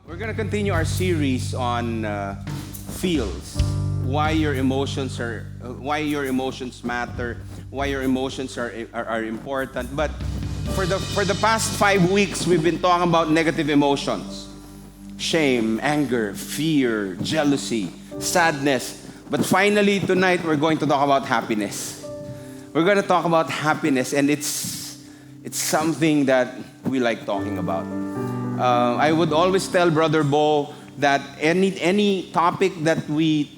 We're going to continue our series on feels, why your emotions matter, why your emotions are important. But for the past 5 weeks, we've been talking about negative emotions: shame, anger, fear, jealousy, sadness. But finally, tonight, we're going to talk about happiness. We're going to talk about happiness, and it's something that we like talking about. I would always tell Brother Bo that any topic that we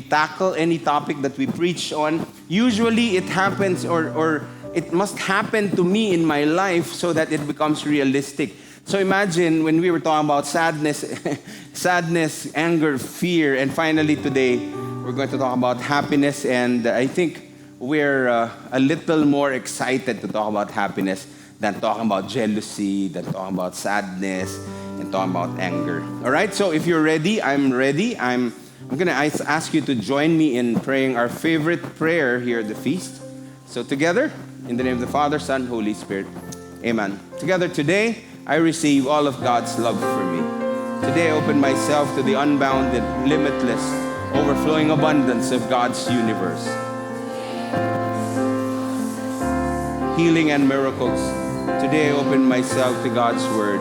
tackle, any topic that we preach on, usually it happens or it must happen to me in my life so that it becomes realistic. So imagine when we were talking about sadness, anger, fear, and finally today we're going to talk about happiness. And I think we're a little more excited to talk about happiness than talking about jealousy, than talking about sadness, and talking about anger. All right, so if you're ready, I'm ready. I'm going to ask you to join me in praying our favorite prayer here at the feast. So together, in the name of the Father, Son, Holy Spirit, amen. Together today, I receive all of God's love for me. Today, I open myself to the unbounded, limitless, overflowing abundance of God's universe. Healing and miracles. Today I open myself to God's Word,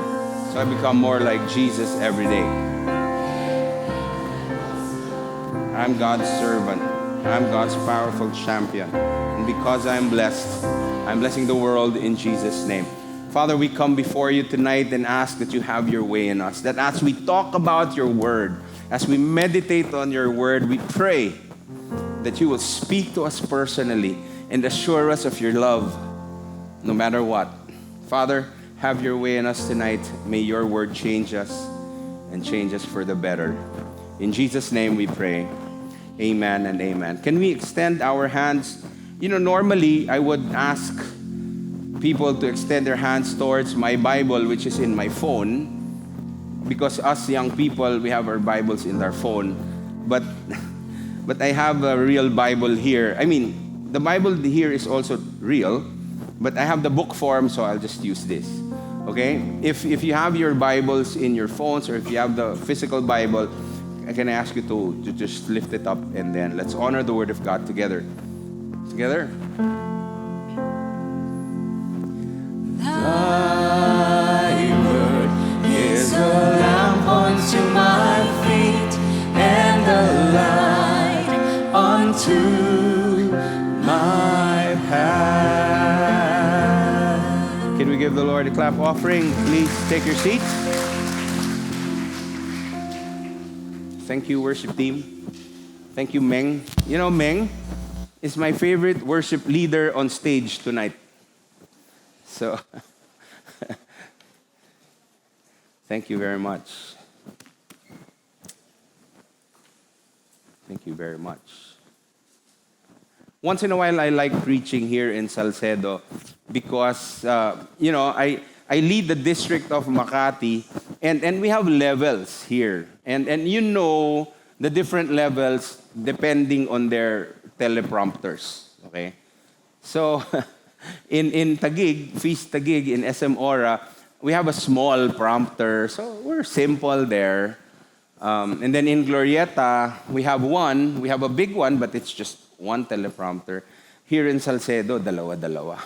so I become more like Jesus every day. I'm God's servant. I'm God's powerful champion. And because I'm blessed, I'm blessing the world in Jesus' name. Father, we come before you tonight and ask that you have your way in us. That as we talk about your Word, as we meditate on your Word, we pray that you will speak to us personally and assure us of your love, no matter what. Father, have your way in us tonight. May your word change us and change us for the better. In Jesus' name we pray. Amen and amen. Can we extend our hands? You know, normally I would ask people to extend their hands towards my Bible, which is in my phone, because us young people, we have our Bibles in our phone. But I have a real Bible here. I mean, the Bible here is also real, but I have the book form, so I'll just use this. Okay? If you have your Bibles in your phones, or if you have the physical Bible, can I ask you to just lift it up, and then let's honor the Word of God together. Together. Thy word is a lamp unto my feet and a light unto my path. Can we give the Lord a clap offering? Please take your seats. Thank you, worship team. Thank you, Meng. You know, Meng is my favorite worship leader on stage tonight. So, thank you very much. Thank you very much. Once in a while, I like preaching here in Salcedo because, I lead the district of Makati, and we have levels here. And you know the different levels depending on their teleprompters, okay? So, in Taguig, Feast Taguig, in SM Ora, we have a small prompter, so we're simple there. And then in Glorieta, we have a big one, but it's just one teleprompter. Here in Salcedo, dalawa.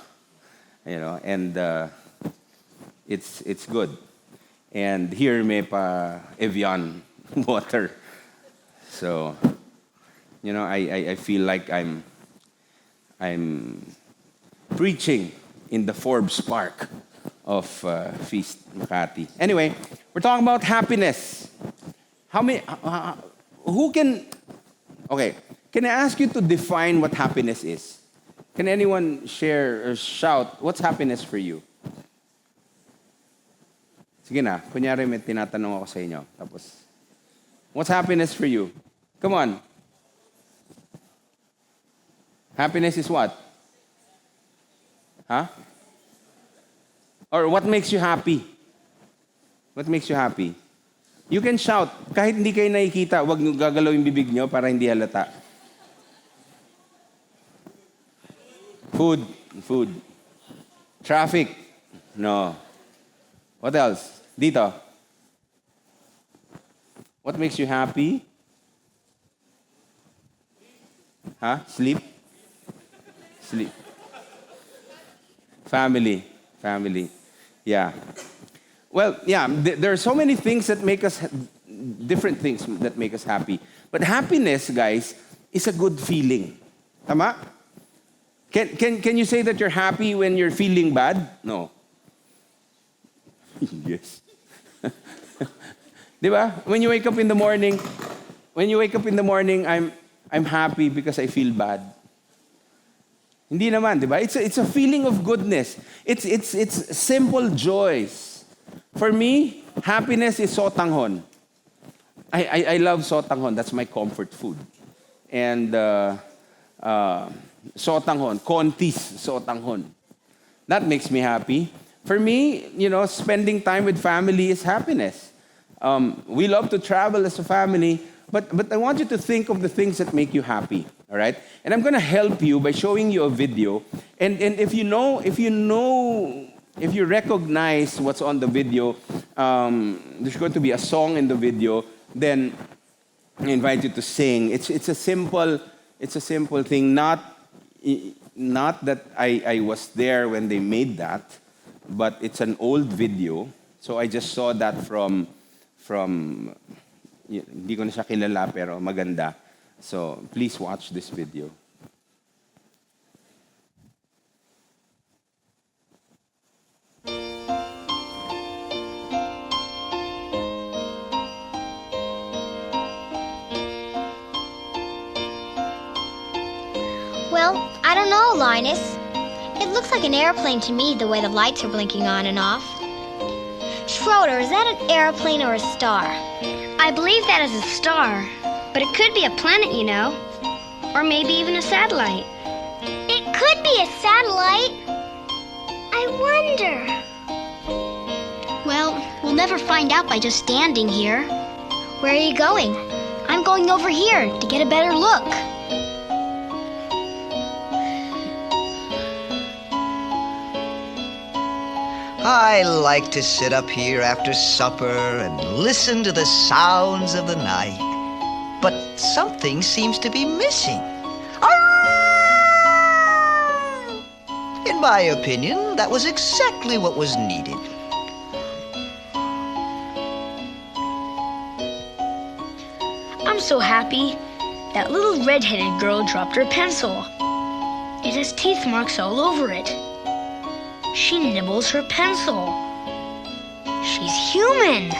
You know, and it's good. And here may pa Evian water. So, you know, I feel like I'm preaching in the Forbes Park of Feast Makati. Anyway, we're talking about happiness. Can I ask you to define what happiness is? Can anyone share or shout, what's happiness for you? Sige na, kunyari may tinatanong ako sa inyo. Tapos, what's happiness for you? Come on. Happiness is what? Huh? Or what makes you happy? What makes you happy? You can shout. Kahit hindi kayo nakikita, huwag nyo gagalaw yung bibig nyo para hindi halata. Food. Traffic. No. What else? Dito. What makes you happy? Huh? Sleep? Sleep. Family. Family. Yeah. Well, yeah, there are so many things that make us, different things that make us happy. But happiness, guys, is a good feeling. Tama? Can you say that you're happy when you're feeling bad? No. Yes. Di ba? When you wake up in the morning, I'm happy because I feel bad. Hindi naman, di ba? It's a feeling of goodness. It's simple joys. For me, happiness is sotanghon. I love sotanghon. That's my comfort food. And sotanghon, kontis sotanghon. That makes me happy. For me, spending time with family is happiness. We love to travel as a family, but I want you to think of the things that make you happy, all right? And I'm going to help you by showing you a video. And if you recognize what's on the video, there's going to be a song in the video, then I invite you to sing. It's a simple thing, not that I was there when they made that, but it's an old video. So I just saw that from hindi ko na siya kilala pero maganda. So please watch this video. Well, I don't know, Linus. It looks like an airplane to me, the way the lights are blinking on and off. Schroeder, is that an airplane or a star? I believe that is a star, but it could be a planet, or maybe even a satellite. It could be a satellite. I wonder. Well, we'll never find out by just standing here. Where are you going? I'm going over here to get a better look. I like to sit up here after supper and listen to the sounds of the night. But something seems to be missing. In my opinion, that was exactly what was needed. I'm so happy. That little red-headed girl dropped her pencil. It has teeth marks all over it. She nibbles her pencil. She's human.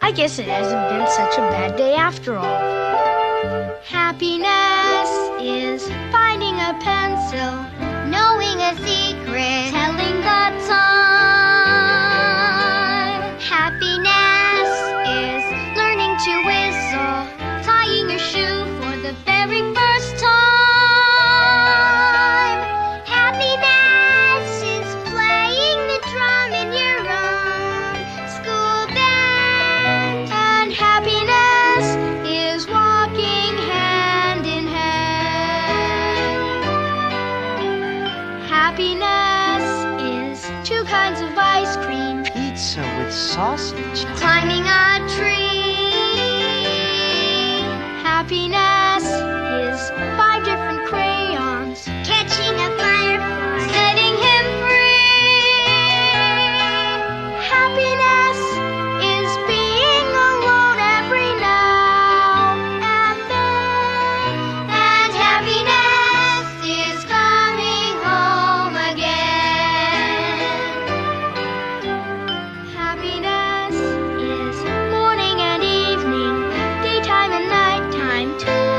I guess it hasn't been such a bad day after all. Happiness is finding a pencil, knowing a secret, telling the time. Happiness is learning to whistle, tying your shoe for the very first time. Happiness is playing the drum in your own school band. And happiness is walking hand in hand. Happiness is 2 kinds of ice cream, Pizza with sausage. climbing a tree. Happiness is 5 different crayons, catching a firefly, setting him free. Happiness is being alone every now and then. And happiness is coming home again. Happiness is morning and evening, daytime and nighttime too.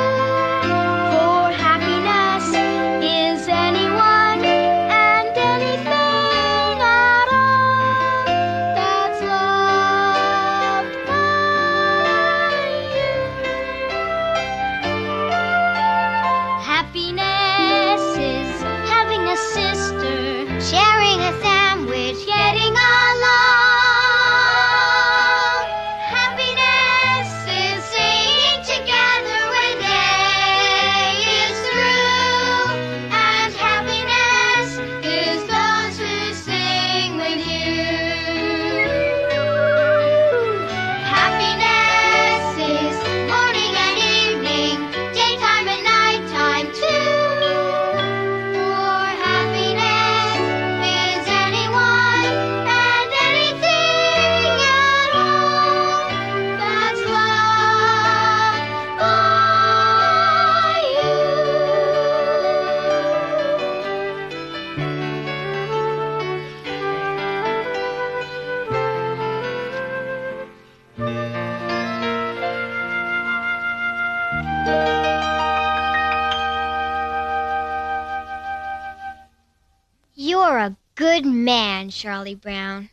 You're a good man, Charlie Brown.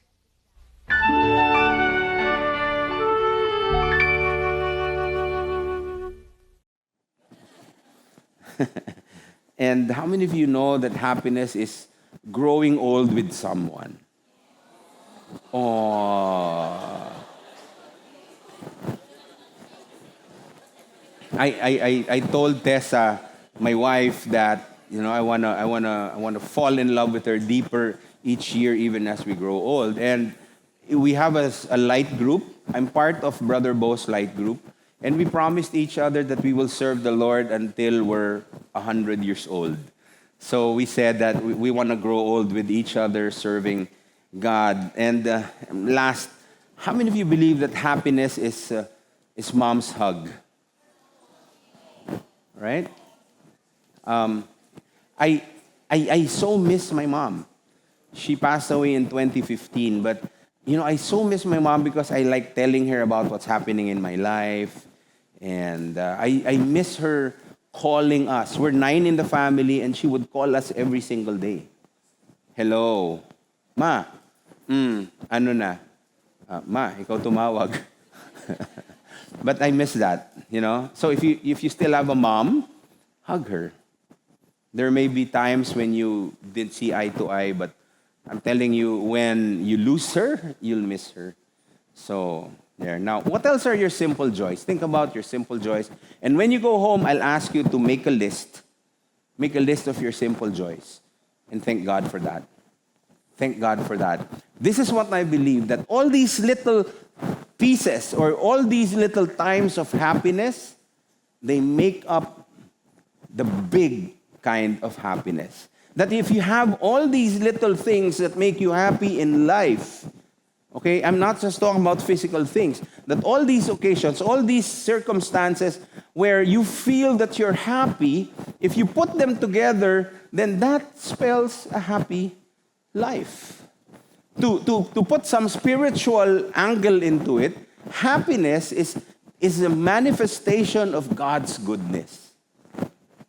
And how many of you know that happiness is growing old with someone? Oh. I told Tessa, my wife, that I wanna fall in love with her deeper each year, even as we grow old. And we have a light group. I'm part of Brother Bo's light group, and we promised each other that we will serve the Lord until we're 100 years old. So we said that we want to grow old with each other, serving God. And last, how many of you believe that happiness is mom's hug? Right? I so miss my mom. She passed away in 2015, but I so miss my mom because I like telling her about what's happening in my life, and I miss her calling us. We're 9 in the family, and she would call us every single day. Hello, ma. Ano na? Ma, ikaw tumawag. But I miss that, So if you still have a mom, hug her. There may be times when you didn't see eye to eye, but I'm telling you, when you lose her, you'll miss her. So there. Now, what else are your simple joys? Think about your simple joys. And when you go home, I'll ask you to make a list. Make a list of your simple joys. And thank God for that. Thank God for that. This is what I believe, that all these little pieces or all these little times of happiness, they make up the big kind of happiness. That if you have all these little things that make you happy in life, okay, I'm not just talking about physical things, that all these occasions, all these circumstances where you feel that you're happy, if you put them together, then that spells a happy life. To put some spiritual angle into it, happiness is a manifestation of God's goodness.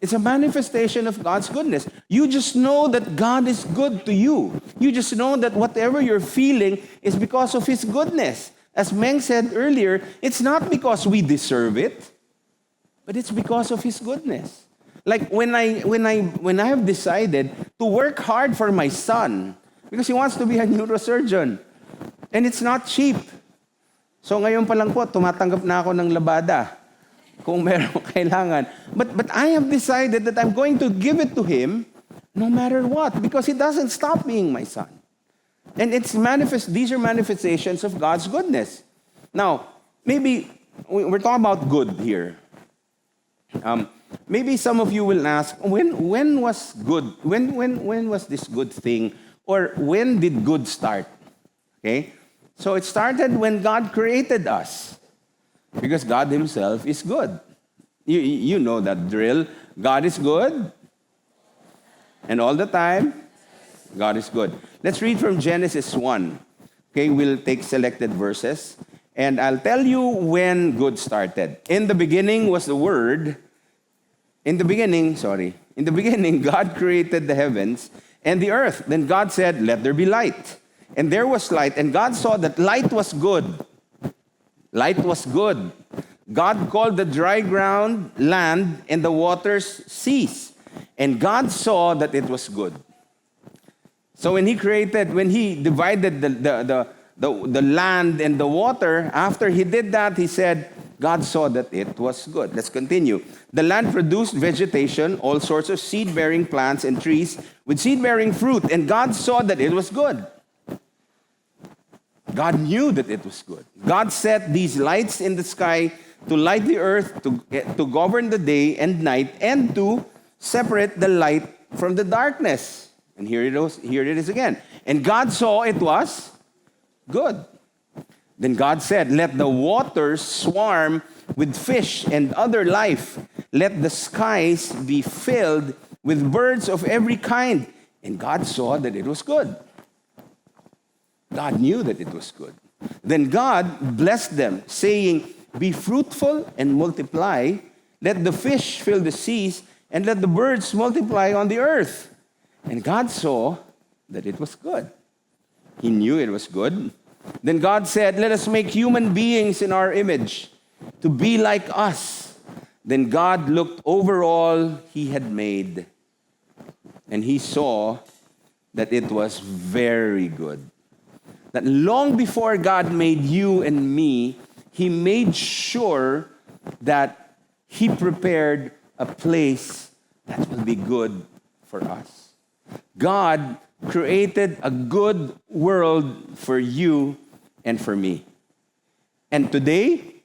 It's a manifestation of God's goodness. You just know that God is good to you. You just know that whatever you're feeling is because of His goodness. As Meng said earlier, it's not because we deserve it, but it's because of His goodness. Like when I have decided to work hard for my son, because he wants to be a neurosurgeon, and it's not cheap. So ngayon pa lang po, tumatanggap na ako ng labada kung meron kailangan. But I have decided that I'm going to give it to him no matter what, because he doesn't stop being my son. And these are manifestations of God's goodness. Now, maybe we're talking about good here. Maybe some of you will ask, when was good? When was this good thing? Or when did good start? Okay? So it started when God created us. Because God Himself is good. You know that drill. God is good. And all the time, God is good. Let's read from Genesis 1. Okay, we'll take selected verses. And I'll tell you when good started. In the beginning was the Word. In the beginning, God created the heavens and the earth. Then God said, let there be light. And there was light. And God saw that light was good. Light was good. God called the dry ground land and the waters seas. And God saw that it was good. So when He divided the land and the water, after He did that, He said, God saw that it was good. Let's continue. The land produced vegetation, all sorts of seed-bearing plants and trees with seed-bearing fruit. And God saw that it was good. God knew that it was good. God set these lights in the sky to light the earth, to govern the day and night, and to separate the light from the darkness. And here it is again. And God saw it was good. Then God said, let the waters swarm with fish and other life. Let the skies be filled with birds of every kind. And God saw that it was good. God knew that it was good. Then God blessed them, saying, be fruitful and multiply. Let the fish fill the seas, and let the birds multiply on the earth. And God saw that it was good. He knew it was good. Then God said, let us make human beings in our image to be like us. Then God looked over all he had made, and he saw that it was very good. That long before God made you and me, he made sure that he prepared a place that will be good for us. God created a good world for you and for me. And today,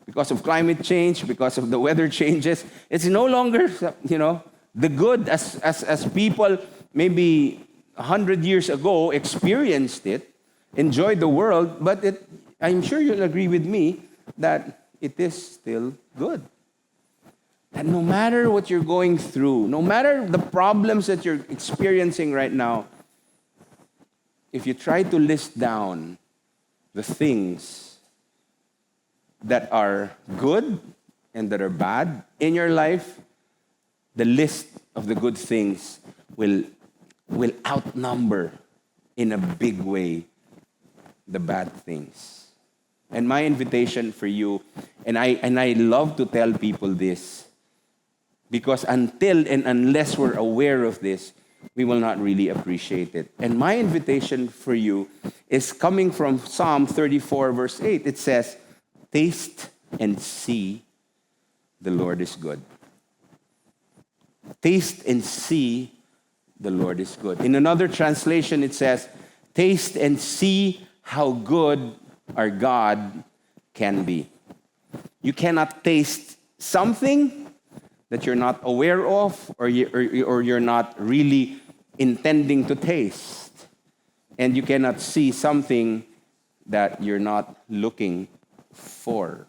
because of climate change, because of the weather changes, it's no longer, the good as people maybe 100 years ago experienced it, enjoyed the world, but I'm sure you'll agree with me that it is still good. And no matter what you're going through, no matter the problems that you're experiencing right now, if you try to list down the things that are good and that are bad in your life, the list of the good things will outnumber in a big way the bad things. And my invitation for you, and I love to tell people this, because until and unless we're aware of this, we will not really appreciate it. And my invitation for you is coming from Psalm 34, verse 8. It says, taste and see the Lord is good. Taste and see the Lord is good. In another translation, it says, taste and see how good our God can be. You cannot taste something that you're not aware of or you're not really intending to taste. And you cannot see something that you're not looking for.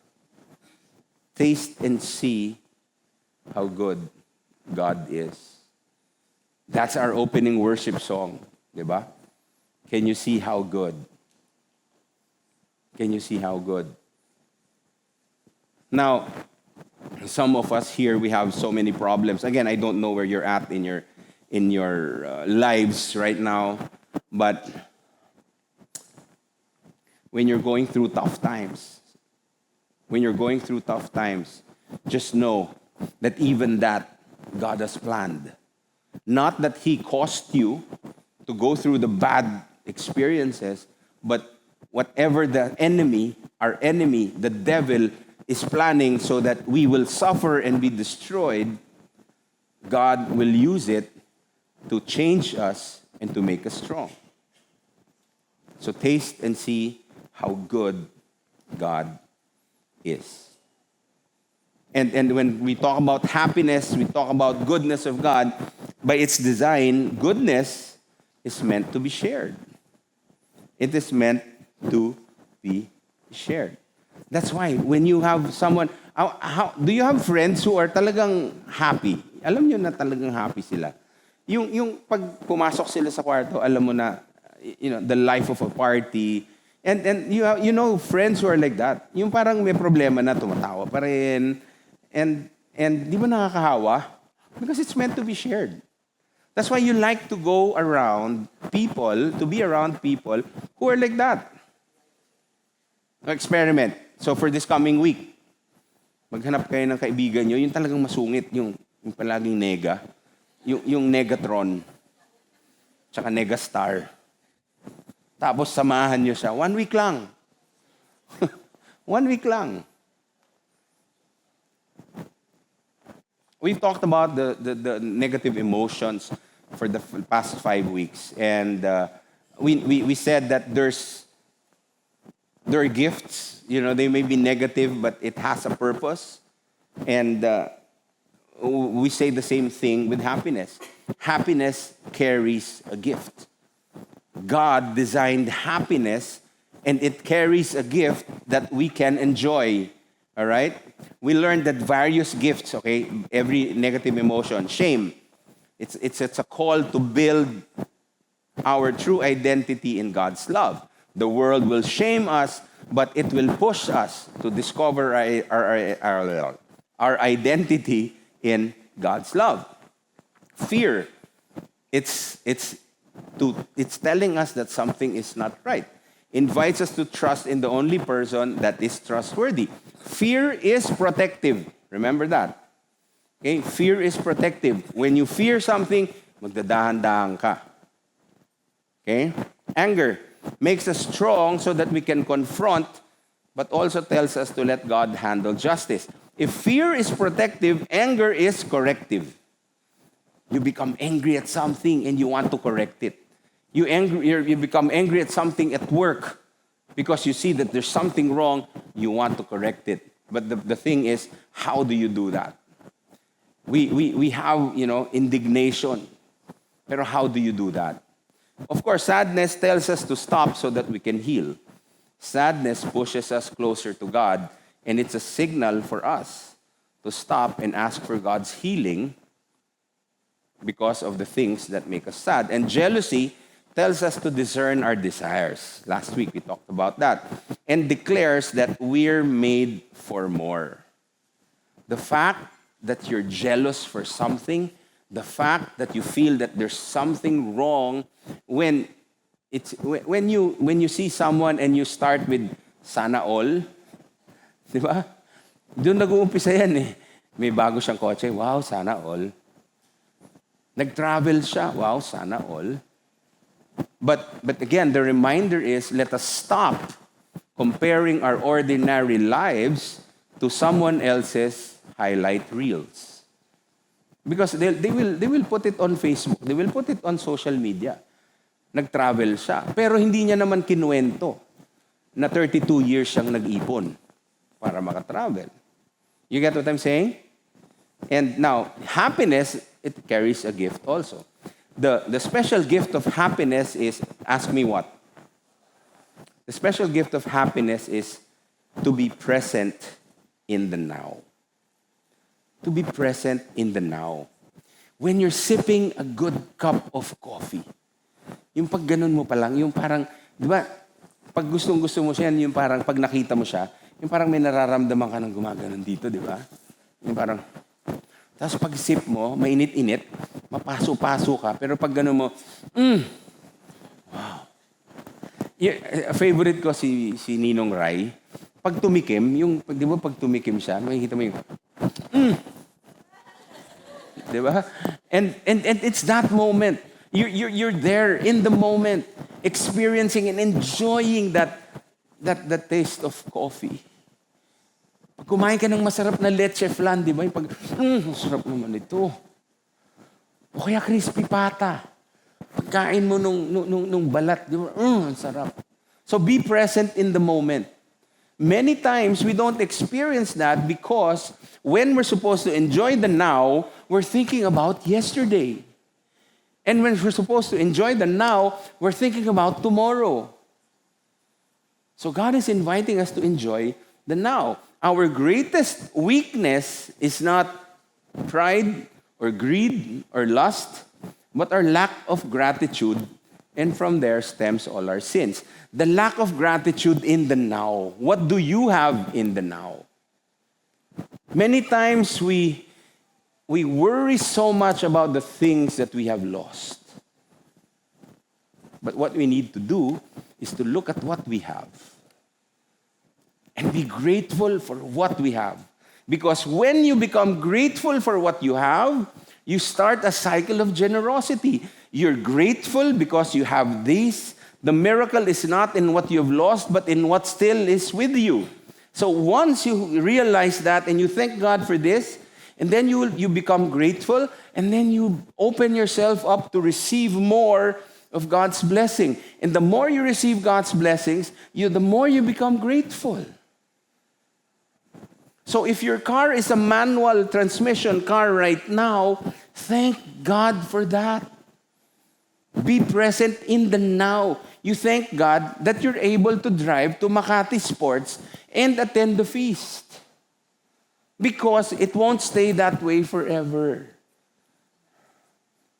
Taste and see how good God is. That's our opening worship song, diba? Can you see how good? Can you see how good? Now, some of us here, we have so many problems. Again, I don't know where you're at in your lives right now, but when you're going through tough times, just know that even that God has planned. Not that he caused you to go through the bad experiences, but whatever the enemy, our enemy, the devil, is planning so that we will suffer and be destroyed, God will use it to change us and to make us strong. So taste and see how good God is. And when we talk about happiness, we talk about goodness of God, by its design, goodness is meant to be shared. It is meant to be shared. That's why when you have someone, do you have friends who are talagang happy? Alam nyo na talagang happy sila. Yung pag pumasok sila sa kwarto, alam mo na, the life of a party. And you know friends who are like that. Yung parang may problema na, tumatawa pa rin. And di ba nakakahawa? Because it's meant to be shared. That's why you like to go around people, to be around people who are like that. Experiment. So for this coming week, maghanap kayo ng kaibigan nyo, yung talagang masungit, yung palaging nega, yung Negatron, tsaka Negastar. Tapos samahan nyo siya. 1 week lang. 1 week lang. We've talked about the negative emotions for the past 5 weeks. And we said that there are gifts. They may be negative, but it has a purpose. And we say the same thing with happiness. Happiness carries a gift. God designed happiness, and it carries a gift that we can enjoy. All right? We learned that various gifts, okay? Every negative emotion, shame. It's a call to build our true identity in God's love. The world will shame us, but it will push us to discover our identity in God's love. Fear, it's it's telling us that something is not right. Invites us to trust in the only person that is trustworthy. Fear is protective. Remember that. Okay? Fear is protective. When you fear something, magdadahan-dahan ka. Okay? Anger makes us strong so that we can confront, but also tells us to let God handle justice. If fear is protective, anger is corrective. You become angry at something and you want to correct it. You become angry at something at work because you see that there's something wrong, you want to correct it. But the thing is, how do you do that? We have, indignation. Pero how do you do that? Of course, sadness tells us to stop so that we can heal. Sadness pushes us closer to God, and it's a signal for us to stop and ask for God's healing because of the things that make us sad. And jealousy tells us to discern our desires. Last week we talked about that. And declares that we're made for more. The fact that you're jealous for something, the fact that you feel that there's something wrong, when you see someone and you start with sana all, di ba? Doon nag-uumpisa yan eh. May bago siyang kotse, wow, sana all. Nag-travel siya, wow, sana all. But again, the reminder is, let us stop comparing our ordinary lives to someone else's highlight reels. Because they will put it on Facebook, they will put it on social media. Nag-travel siya, pero hindi niya naman kinuwento na 32 years siyang nag-ipon para makatravel. You get what I'm saying? And now, happiness, it carries a gift also. The special gift of happiness is, ask me what? The special gift of happiness is to be present in the now. To be present in the now. When you're sipping a good cup of coffee, yung pag ganun mo pa lang, yung parang, di ba, pag gustong-gusto mo siya, yung parang pag nakita mo siya, yung parang may nararamdaman ka ng gumaganon dito, di ba? Yung parang, tapos pag sip mo, mainit-init, mapaso-paso ka, pero pag ganun mo, wow. Favorite ko si Ninong Rai, pag tumikim, di ba pag tumikim siya, makikita mo yung, di ba? And it's that moment. You're there in the moment, experiencing and enjoying that taste of coffee. Pag kumain ka ng masarap na leche flan, di ba? Yung pag, masarap naman ito. O kaya crispy pata. Pagkain mo nung balat, di ba? Ang sarap. So be present in the moment. Many times we don't experience that because when we're supposed to enjoy the now, we're thinking about yesterday. And when we're supposed to enjoy the now, we're thinking about tomorrow. So God is inviting us to enjoy the now. Our greatest weakness is not pride or greed or lust, but our lack of gratitude, and from there stems all our sins. The lack of gratitude in the now. What do you have in the now? Many times we worry so much about the things that we have lost. But what we need to do is to look at what we have and be grateful for what we have. Because when you become grateful for what you have, you start a cycle of generosity. You're grateful because you have this. The miracle is not in what you've lost, but in what still is with you. So once you realize that and you thank God for this, and then you become grateful, and then you open yourself up to receive more of God's blessing. And the more you receive God's blessings, the more you become grateful. So if your car is a manual transmission car right now, thank God for that. Be present in the now. You thank God that you're able to drive to Makati Sports and attend the feast. Because it won't stay that way forever.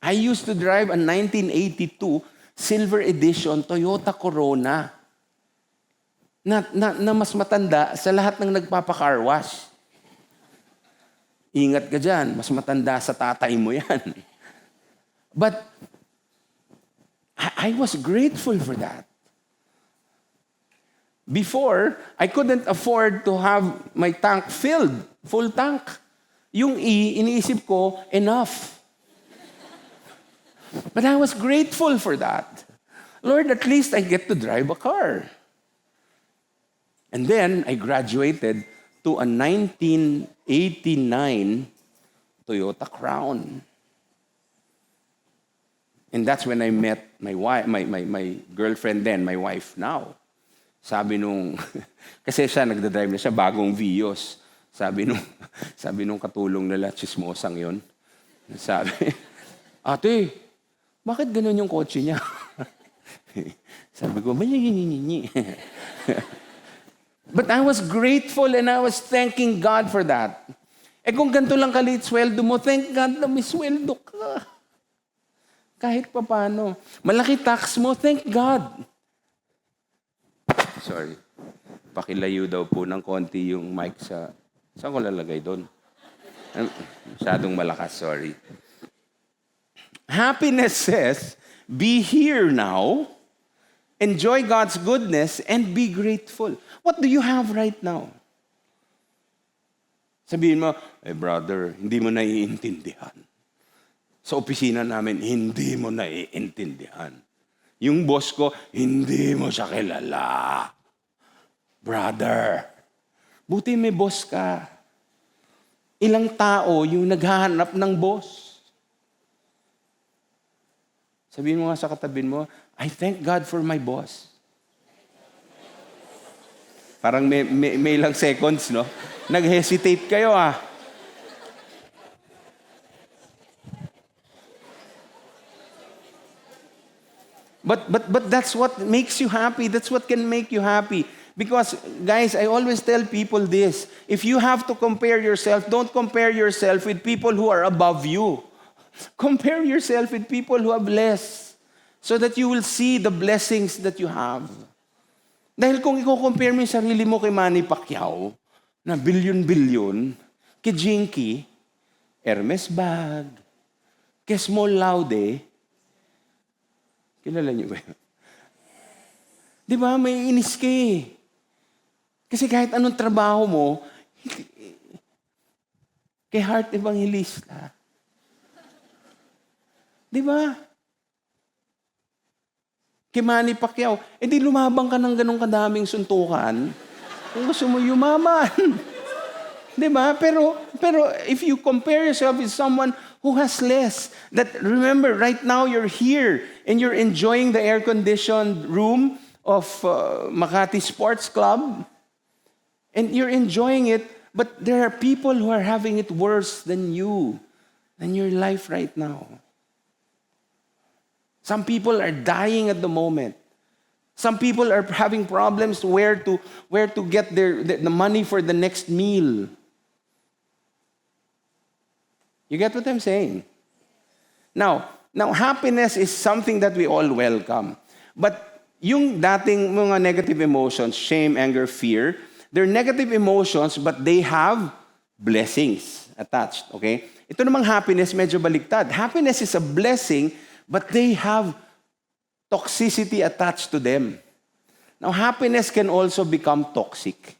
I used to drive a 1982 Silver Edition Toyota Corona na mas matanda sa lahat ng nagpapa-car wash. Ingat ka dyan, mas matanda sa tatay mo yan. But I was grateful for that. Before, I couldn't afford to have my tank filled, full tank. Yung iniisip ko, enough. But I was grateful for that. Lord, at least I get to drive a car. And then I graduated to a 1989 Toyota Crown. And that's when I met my wife, my girlfriend then, my wife now. Sabi nung, kasi siya nagdadrive na siya, bagong Vios. Sabi nung katulong nila, chismosang yun. Sabi, ate, bakit ganun yung kotse niya? Sabi ko, But I was grateful and I was thanking God for that. Eh kung ganito lang kalit sweldo mo, thank God na may sweldo ka. Kahit pa paano. Malaki tax mo, thank God. Sorry. Pakilayo daw po ng konti yung mic sa... Saan ko lalagay doon? Masyadong malakas, sorry. Happiness says, be here now, enjoy God's goodness, and be grateful. What do you have right now? Sabihin mo, brother, hindi mo naiintindihan. Sa opisina namin, hindi mo naiintindihan. Yung boss ko, hindi mo siya kilala. Brother, buti may boss ka. Ilang tao yung naghahanap ng boss. Sabihin mo nga sa katabin mo, I thank God for my boss. Parang may ilang seconds, no? Nag-hesitate kayo, ah. But that's what makes you happy. That's what can make you happy. Because, guys, I always tell people this. If you have to compare yourself, don't compare yourself with people who are above you. Compare yourself with people who have less so that you will see the blessings that you have. Dahil kung i-compare mo yung sarili mo kay Manny Pacquiao, na bilyon-bilyon, kay Jinky, Hermes bag, kay Small Laude, kilala niyo ba yun? Di ba, may inis ka eh. Kasi kahit anong trabaho mo, kay Heart Evangelista. Di ba? Kay Manny Pacquiao, di lumabang ka ng ganong kadaming suntukan. Kung gusto mo yumaman. Di ba? Pero if you compare yourself with someone who has less, that remember, right now you're here and you're enjoying the air-conditioned room of Makati Sports Club. And you're enjoying it, but there are people who are having it worse than you, than your life right now. Some people are dying at the moment. Some people are having problems where to get the money for the next meal. You get what I'm saying? Now, happiness is something that we all welcome. But yung dating mga negative emotions, shame, anger, fear, they're negative emotions, but they have blessings attached, okay? Ito namang happiness, medyo baliktad. Happiness is a blessing, but they have toxicity attached to them. Now, happiness can also become toxic.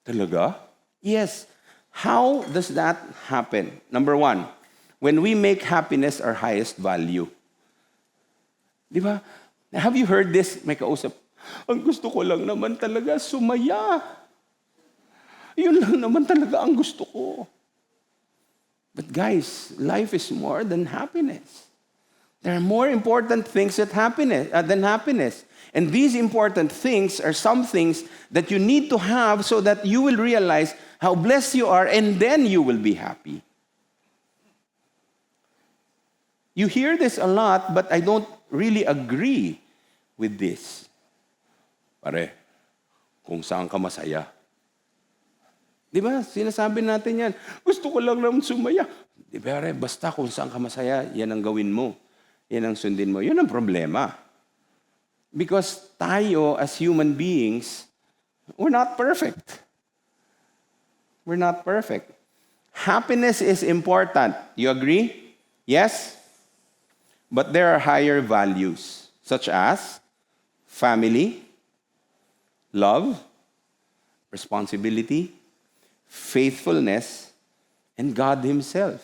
Talaga? Yes. How does that happen? Number one, when we make happiness our highest value. Di ba? Have you heard this? May kausap, ang gusto ko lang naman talaga sumaya. Yun lang naman talaga ang gusto ko. But guys, life is more than happiness. There are more important things than happiness. And these important things are some things that you need to have so that you will realize how blessed you are, and then you will be happy. You hear this a lot, but I don't really agree with this. Pare, kung saan ka masaya. Di ba? Sinasabi natin yan. Gusto ko lang naman sumaya. Di ba, pare, basta kung saan ka masaya, yan ang gawin mo. Yan ang sundin mo. Yun ang problema. Because tayo, as human beings, we're not perfect. We're not perfect. Happiness is important. You agree? Yes? But there are higher values. such as family, love, responsibility, faithfulness, and God Himself.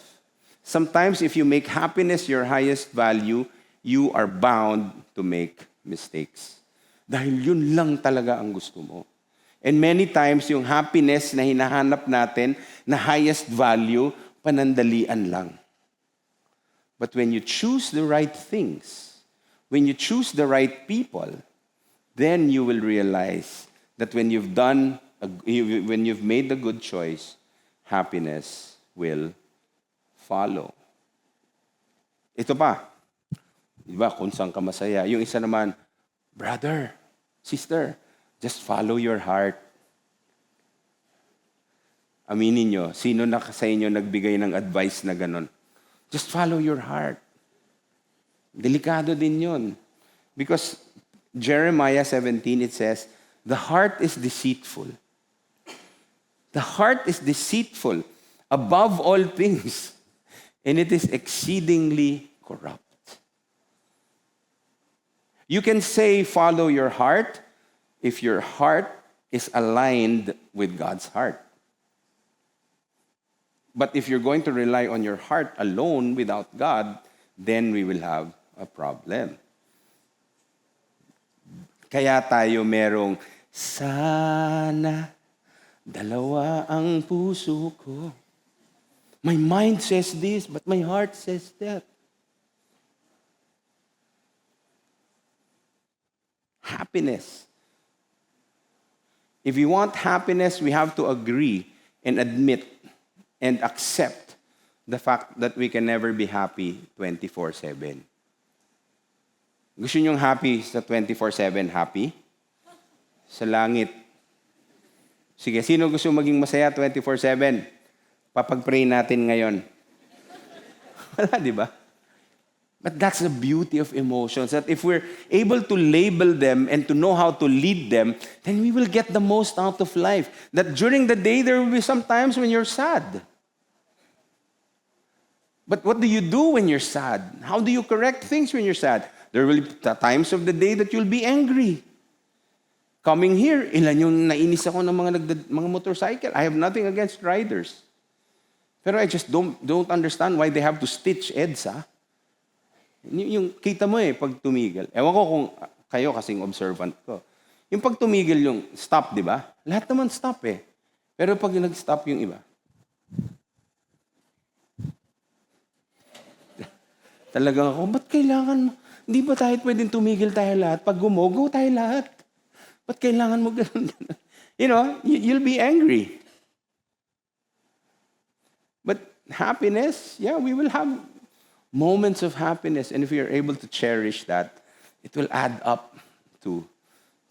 Sometimes if you make happiness your highest value, you are bound to make mistakes. Dahil yun lang talaga ang gusto mo. And many times, yung happiness na hinahanap natin na highest value, panandalian lang. But when you choose the right things, when you choose the right people, then you will realize that when you've made the good choice, happiness will follow. Ito pa, di ba, kung saan ka masaya. Yung isa naman, brother, sister, just follow your heart. Aminin nyo, sino na sa inyo nagbigay ng advice na ganon? Just follow your heart. Delikado din yun. Because Jeremiah 17, it says, the heart is deceitful. The heart is deceitful above all things, and it is exceedingly corrupt. You can say, follow your heart, if your heart is aligned with God's heart. But if you're going to rely on your heart alone without God, then we will have a problem. Kaya tayo merong, sana dalawa ang puso ko. My mind says this, but my heart says that. Happiness. If we want happiness, we have to agree and admit and accept the fact that we can never be happy 24/7. Gusto niyong happy sa 24/7 happy? Sa langit. Sige, sino gusto maging masaya 24/7? Papag-pray natin ngayon. Wala, di ba? But that's the beauty of emotions, that if we're able to label them and to know how to lead them, then we will get the most out of life. That during the day, there will be some times when you're sad. But what do you do when you're sad? How do you correct things when you're sad? There will be times of the day that you'll be angry. Coming here, ilan yung nainis ako ng mga motorcycle. I have nothing against riders. Pero I just don't understand why they have to stitch EDSA. Yung kita mo pag tumigil. Ewan ko kung kayo kasing observant ko. Yung pag tumigil yung stop, di ba? Lahat naman stop Pero pag nag-stop yung iba, talagang ako, ba't kailangan mo? Hindi ba tayo pwedeng tumigil tayo lahat? Pag gumogo tayo lahat. Ba't kailangan mo ganun? You know, you'll be angry. But happiness, yeah, we will have moments of happiness. And if we are able to cherish that, it will add up to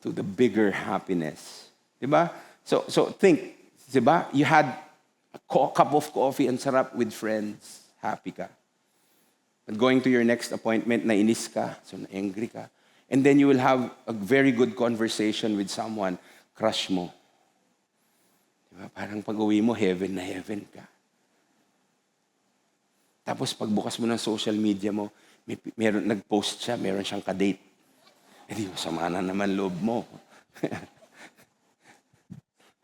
the bigger happiness. Diba? So think, diba? You had a cup of coffee and sarap with friends. Happy ka. But going to your next appointment, nainis ka, so na-angry ka. And then you will have a very good conversation with someone, crush mo. Diba? Parang pag-uwi mo, heaven na heaven ka. Tapos pagbukas mo ng social media mo, meron nag-post siya, meron siyang ka-date. Di masama na naman loob mo.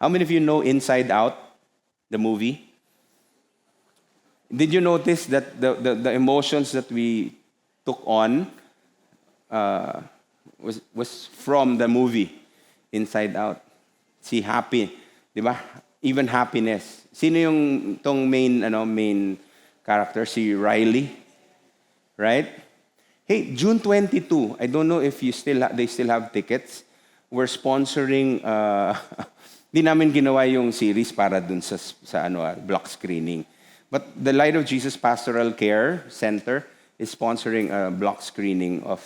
How many of you know Inside Out, the movie? Did you notice that the emotions that we took on was from the movie Inside Out? Si Happy, di ba? Even happiness. Sino yung tong main character, si Riley, right? Hey, June 22, I don't know if they still have tickets. We're sponsoring, di namin ginawa yung series para dun sa block screening. But the Light of Jesus Pastoral Care Center is sponsoring a block screening of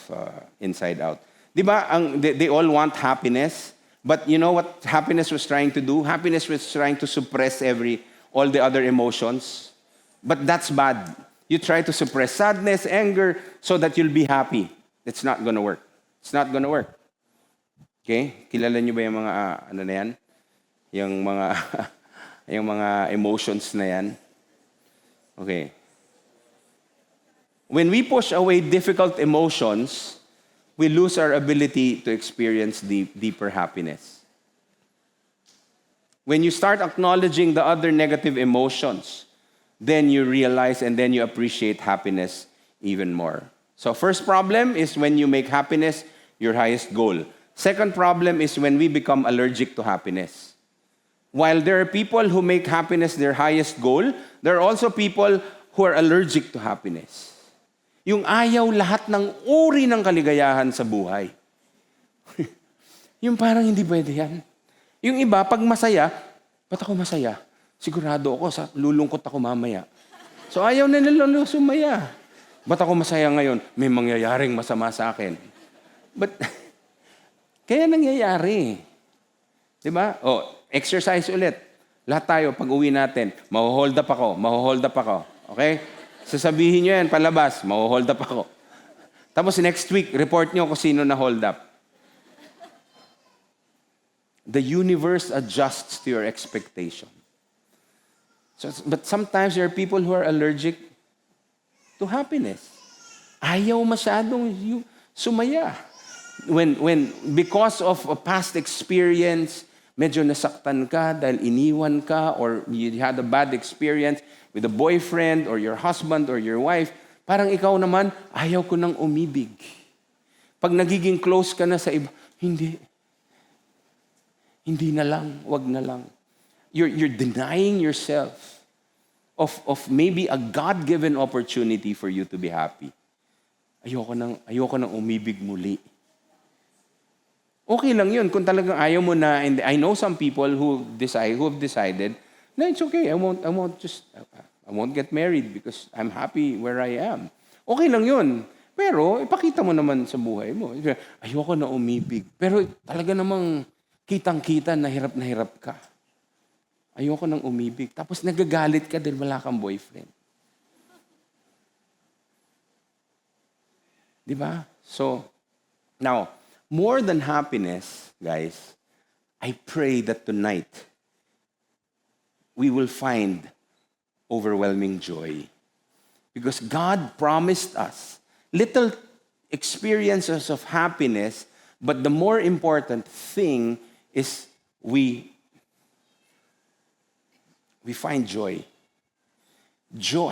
Inside Out. Di ba, they all want happiness, but you know what happiness was trying to do? Happiness was trying to suppress all the other emotions. But that's bad. You try to suppress sadness, anger, so that you'll be happy. It's not gonna work. It's not gonna work. Okay? Kilala niyo ba yung mga, na yan? Yung mga emotions na yan? Okay. When we push away difficult emotions, we lose our ability to experience deeper happiness. When you start acknowledging the other negative emotions, then you realize and then you appreciate happiness even more. So first problem is when you make happiness your highest goal. Second problem is when we become allergic to happiness. While there are people who make happiness their highest goal, there are also people who are allergic to happiness. Yung ayaw lahat ng uri ng kaligayahan sa buhay. Yung parang hindi pwede yan. Yung iba, pag masaya, ba't ako masaya? Sigurado ako, lulungkot ako mamaya. So ayaw na nila sumaya. Ba't ako masaya ngayon? May mangyayaring masama sa akin. But, kaya nangyayari. Diba? Exercise ulit. Lahat tayo, pag uwi natin, maho-hold up ako. Okay? Sasabihin nyo yan, palabas, maho-hold up ako. Tapos next week, report nyo kung sino na hold up. The universe adjusts to your expectation. But sometimes there are people who are allergic to happiness. Ayaw masyadong sumaya. Because of a past experience, medyo nasaktan ka dahil iniwan ka or you had a bad experience with a boyfriend or your husband or your wife, parang ikaw naman, ayaw ko nang umibig. Pag nagiging close ka na sa iba, hindi na lang, wag na lang. You're denying yourself of maybe a God-given opportunity for you to be happy. Ayoko nang umibig muli. Okay lang yun kung talagang ayaw mo na, and I know some people who have decided, no, it's okay, I won't get married because I'm happy where I am. Okay lang yun. Pero ipakita mo naman sa buhay mo. Ayoko na umibig. Pero talaga namang kitang-kita na hirap ka. Ayoko nang umibig. Tapos nagagalit ka dahil wala kang boyfriend. Diba? So, now, more than happiness, guys, I pray that tonight we will find overwhelming joy. Because God promised us little experiences of happiness, but the more important thing is we find joy.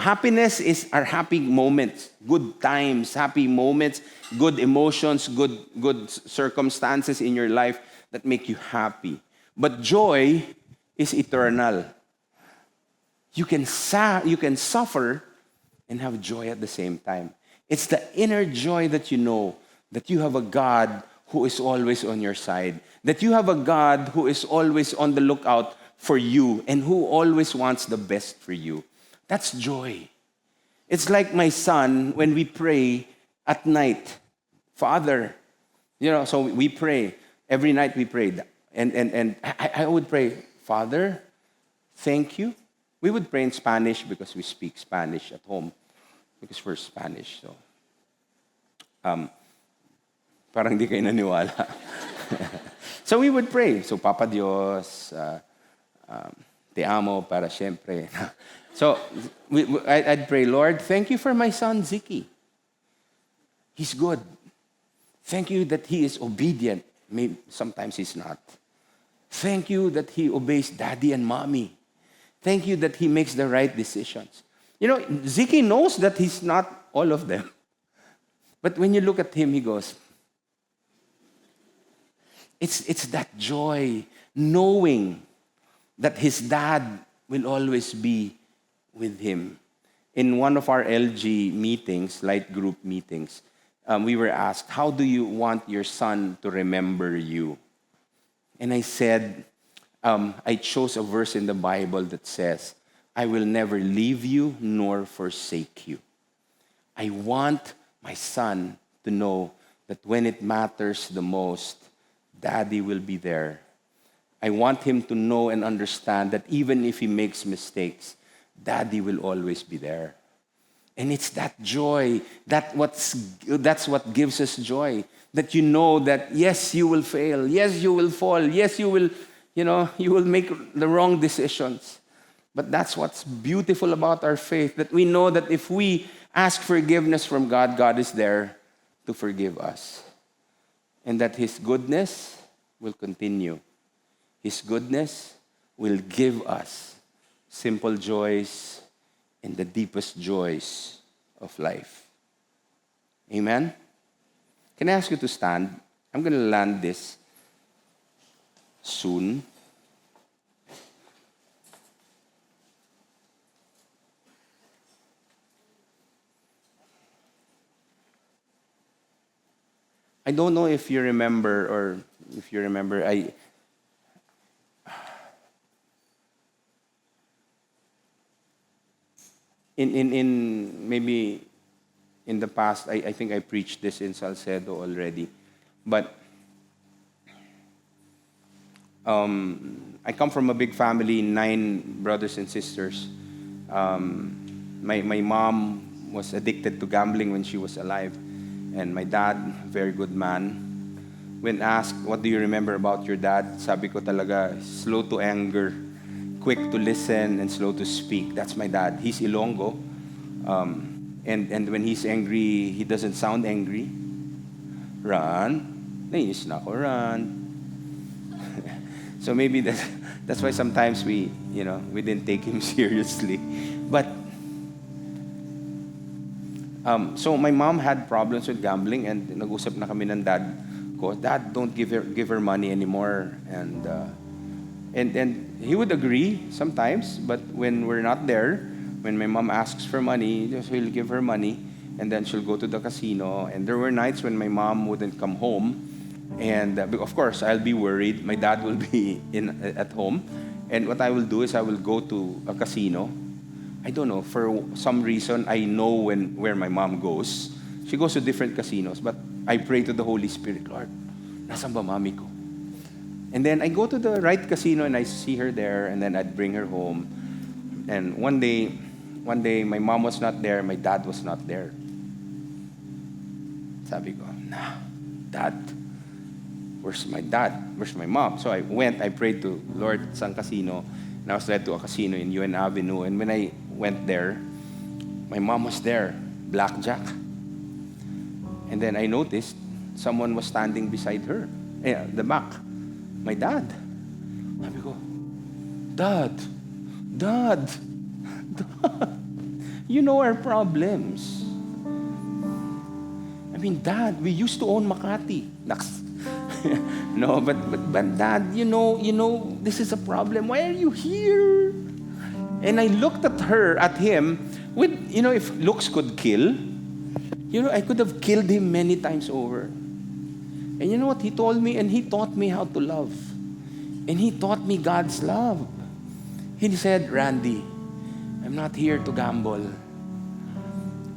Happiness is our happy moments, good times, happy moments, good emotions, good circumstances in your life that make you happy. But joy is eternal. You can suffer and have joy at the same time. It's the inner joy that you know that you have a God who is always on your side, that you have a God who is always on the lookout for you and who always wants the best for you. That's joy. It's like my son when we pray at night. Father, so we pray. Every night we prayed. And I would pray, Father, thank you. We would pray in Spanish because we speak Spanish at home. Because we're Spanish. So, parang di kayo naniwala. So we would pray. So, Papa Dios, te amo para siempre. So, I'd pray, Lord, thank you for my son, Ziki. He's good. Thank you that he is obedient. Maybe sometimes he's not. Thank you that he obeys daddy and mommy. Thank you that he makes the right decisions. Ziki knows that he's not all of them. But when you look at him, he goes, it's that joy, knowing that his dad will always be with him. In one of our LG meetings, light group meetings, we were asked, how do you want your son to remember you? And I said, I chose a verse in the Bible that says, I will never leave you nor forsake you. I want my son to know that when it matters the most, Daddy will be there. I want him to know and understand that even if he makes mistakes, Daddy will always be there. And it's that joy, that's what gives us joy. That you know that, yes, you will fail. Yes, you will fall. Yes, you will make the wrong decisions. But that's what's beautiful about our faith, that we know that if we ask forgiveness from God, God is there to forgive us. and that His goodness will continue. His goodness will give us simple joys and the deepest joys of life. Amen? Can I ask you to stand? I'm going to land this soon. I don't know if you remember, in maybe in the past, I think I preached this in Salcedo already. But I come from a big family, 9 brothers and sisters. My mom was addicted to gambling when she was alive. And my dad, very good man. When asked, what do you remember about your dad? Sabi ko talaga, slow to anger, quick to listen, and slow to speak. That's my dad. He's Ilonggo. And when he's angry, he doesn't sound angry. Run. Nainis na ako, run. So maybe that's why sometimes we didn't take him seriously. But so my mom had problems with gambling, and nag-usap na kami ng dad ko, Dad, don't give her money anymore. And he would agree sometimes, but when we're not there, when my mom asks for money, he'll give her money, and then she'll go to the casino. And there were nights when my mom wouldn't come home, and of course I'll be worried. My dad will be at home, and what I will do is I will go to a casino. I don't know, for some reason, I know where my mom goes. She goes to different casinos, but I pray to the Holy Spirit, Lord, nasan ba mami ko? And then I go to the right casino and I see her there, and then I'd bring her home. And one day, my mom was not there, my dad was not there. Sabi ko, Dad, where's my dad? Where's my mom? So I went, I prayed to Lord, sang casino, and I was led to a casino in UN Avenue. And when I went there, my mom was there, blackjack. And then I noticed someone was standing beside her, the back. My dad. Sabi ko, Dad, you know our problems. I mean, Dad, we used to own Makati. No, but Dad, you know, this is a problem. Why are you here? And I looked at him with, if looks could kill, I could have killed him many times over. And you know what he told me? And he taught me how to love. And he taught me God's love. He said, Randy, I'm not here to gamble.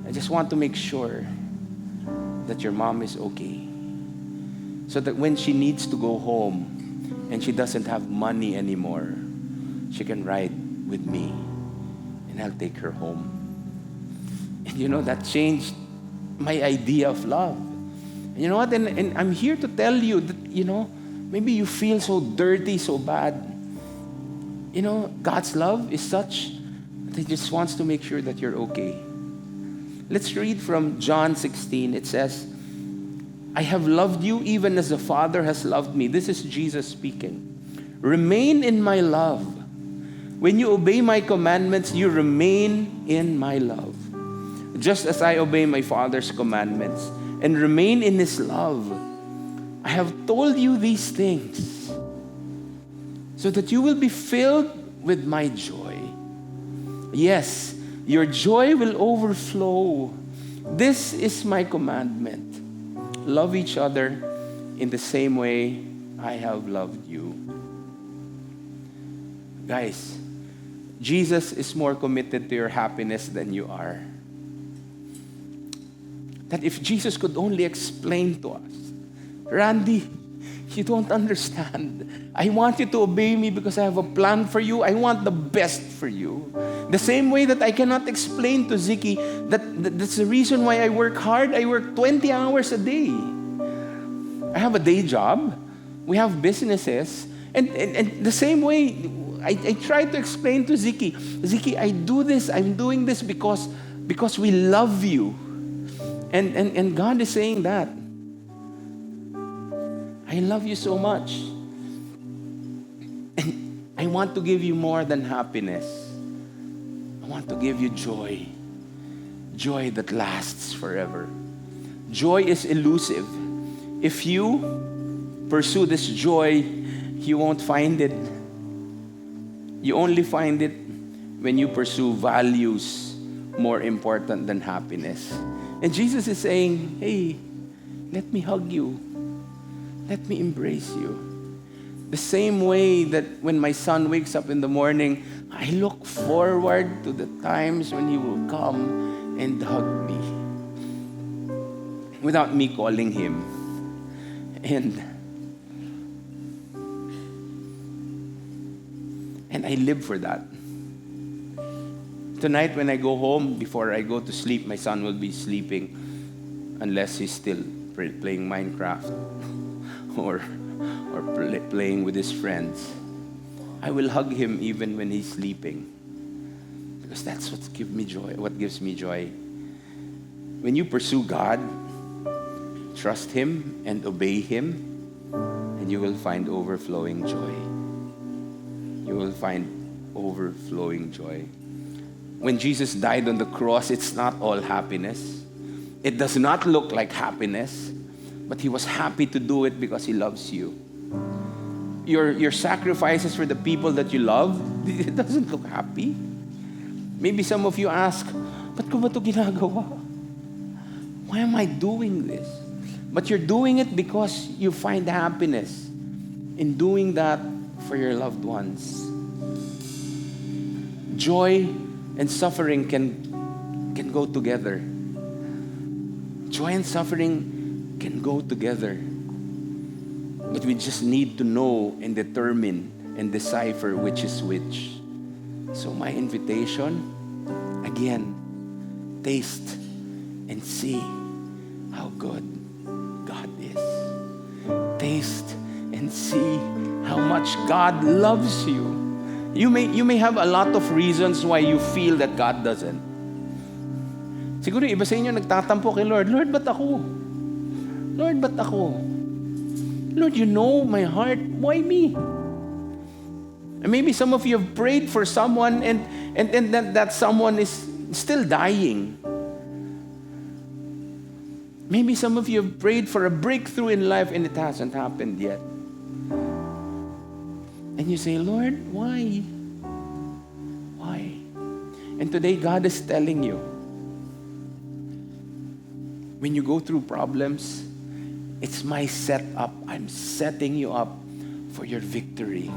I just want to make sure that your mom is okay. So that when she needs to go home and she doesn't have money anymore, she can ride with me and I'll take her home. And that changed my idea of love. And you know what? And I'm here to tell you that, maybe you feel so dirty, so bad. God's love is such that He just wants to make sure that you're okay. Let's read from John 16. It says, I have loved you even as the Father has loved me. This is Jesus speaking. Remain in my love. When you obey my commandments, you remain in my love. Just as I obey my Father's commandments and remain in His love. I have told you these things so that you will be filled with my joy. Yes, your joy will overflow. This is my commandment. Love each other in the same way I have loved you. Guys, Jesus is more committed to your happiness than you are. That if Jesus could only explain to us, Randy, you don't understand. I want you to obey me because I have a plan for you. I want the best for you. The same way that I cannot explain to Ziki that's the reason why I work hard. I work 20 hours a day. I have a day job. We have businesses. And the same way, I try to explain to Ziki, I do this, I'm doing this because we love you. And God is saying that. I love you so much. And I want to give you more than happiness. I want to give you joy. Joy that lasts forever. Joy is elusive. If you pursue this joy, you won't find it. You only find it when you pursue values more important than happiness. And Jesus is saying, hey, let me hug you. Let me embrace you. The same way that when my son wakes up in the morning, I look forward to the times when he will come and hug me without me calling him. And I live for that. Tonight when I go home, before I go to sleep, my son will be sleeping unless he's still playing Minecraft or playing with his friends. I will hug him even when he's sleeping, because that's what gives me joy. What gives me joy? When you pursue God, trust Him and obey Him, and you will find overflowing joy. You will find overflowing joy. When Jesus died on the cross, it's not all happiness. It does not look like happiness, but He was happy to do it because He loves you. Your sacrifices for the people that you love, it doesn't look happy. Maybe some of you ask, ba't ko ba ito ginagawa? Why am I doing this? But you're doing it because you find happiness in doing that for your loved ones. Joy and suffering can go together. Joy and suffering can go together. But we just need to know and determine and decipher which is which. So my invitation, again, taste and see how good God is. Taste and see how much God loves you. You may have a lot of reasons why you feel that God doesn't. Siguro iba sa inyo nagtatampo kay Lord. Lord, ba't ako? Lord, ba't ako? Lord, you know my heart. Why me? And maybe some of you have prayed for someone and that someone is still dying. Maybe some of you have prayed for a breakthrough in life and it hasn't happened yet. And you say, Lord, why? Why? And today God is telling you, when you go through problems, it's my setup. I'm setting you up for your victory.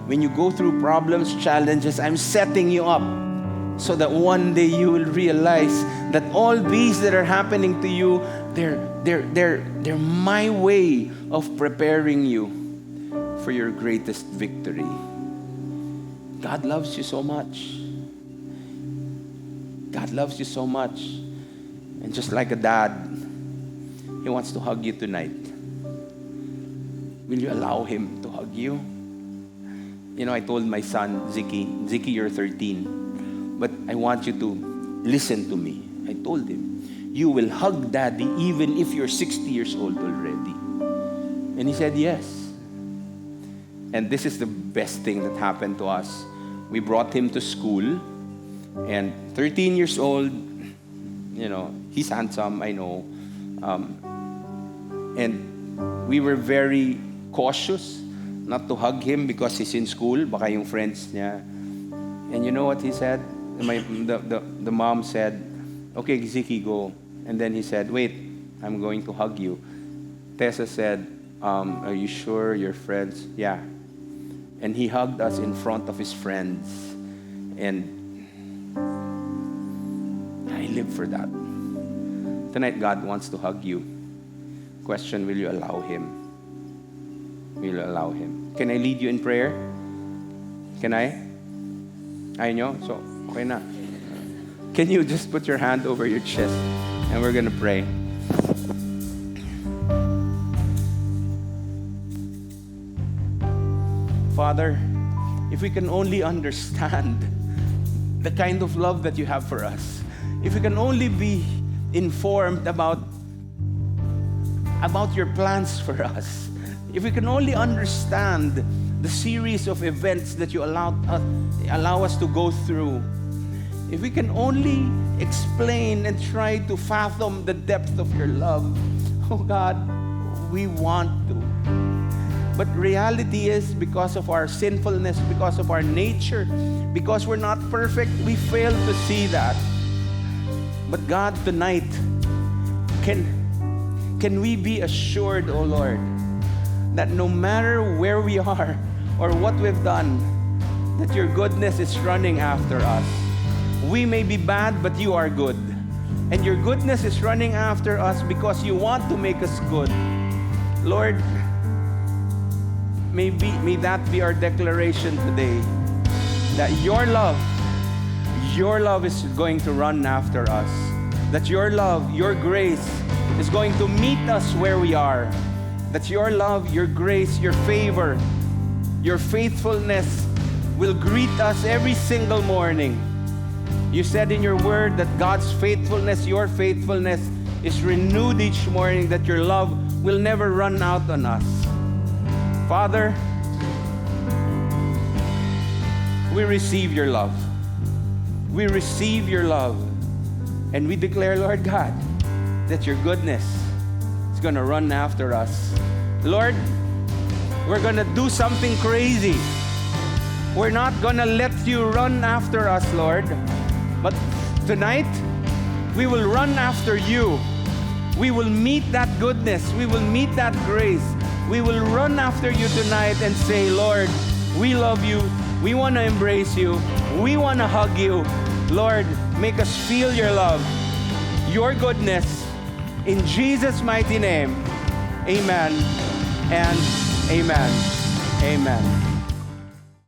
When you go through problems, challenges, I'm setting you up so that one day you will realize that all these that are happening to you, they're my way of preparing you for your greatest victory. God loves you so much. God loves you so much. And just like a dad, He wants to hug you tonight. Will you allow Him to hug you? You know, I told my son, Ziki, you're 13, but I want you to listen to me. I told him, you will hug Daddy even if you're 60 years old already. And he said, yes. And this is the best thing that happened to us. We brought him to school, and 13 years old, you know, he's handsome, I know. And we were very cautious not to hug him because he's in school, baka yung friends niya. And you know what he said? The mom said, okay, Ziki, go. And then he said, wait, I'm going to hug you. Tessa said, are you sure you're friends? Yeah. And he hugged us in front of his friends. And I live for that. Tonight, God wants to hug you. Question, will you allow Him? Will you allow Him? Can I lead you in prayer? Can I? Ayaw nyo? So, okay na. Can you just put your hand over your chest and we're gonna pray. Father, if we can only understand the kind of love that you have for us, if we can only be informed about your plans for us, if we can only understand the series of events that you allow us to go through, if we can only explain and try to fathom the depth of your love, oh God, we want to. But reality is, because of our sinfulness, because of our nature, because we're not perfect, we fail to see that. But God, tonight, can we be assured, oh Lord, that no matter where we are or what we've done, that your goodness is running after us. We may be bad, but you are good. And your goodness is running after us because you want to make us good. Lord, may that be our declaration today, that your love is going to run after us. That your love, your grace is going to meet us where we are. That your love, your grace, your favor, your faithfulness will greet us every single morning. You said in your word that God's faithfulness, your faithfulness, is renewed each morning, that your love will never run out on us. Father, we receive your love. We receive your love. And we declare, Lord God, that your goodness is going to run after us. Lord, we're going to do something crazy. We're not going to let you run after us, Lord. But tonight, we will run after you. We will meet that goodness. We will meet that grace. We will run after you tonight and say, Lord, we love you. We want to embrace you. We want to hug you. Lord, make us feel your love, your goodness. In Jesus' mighty name, amen and amen. Amen.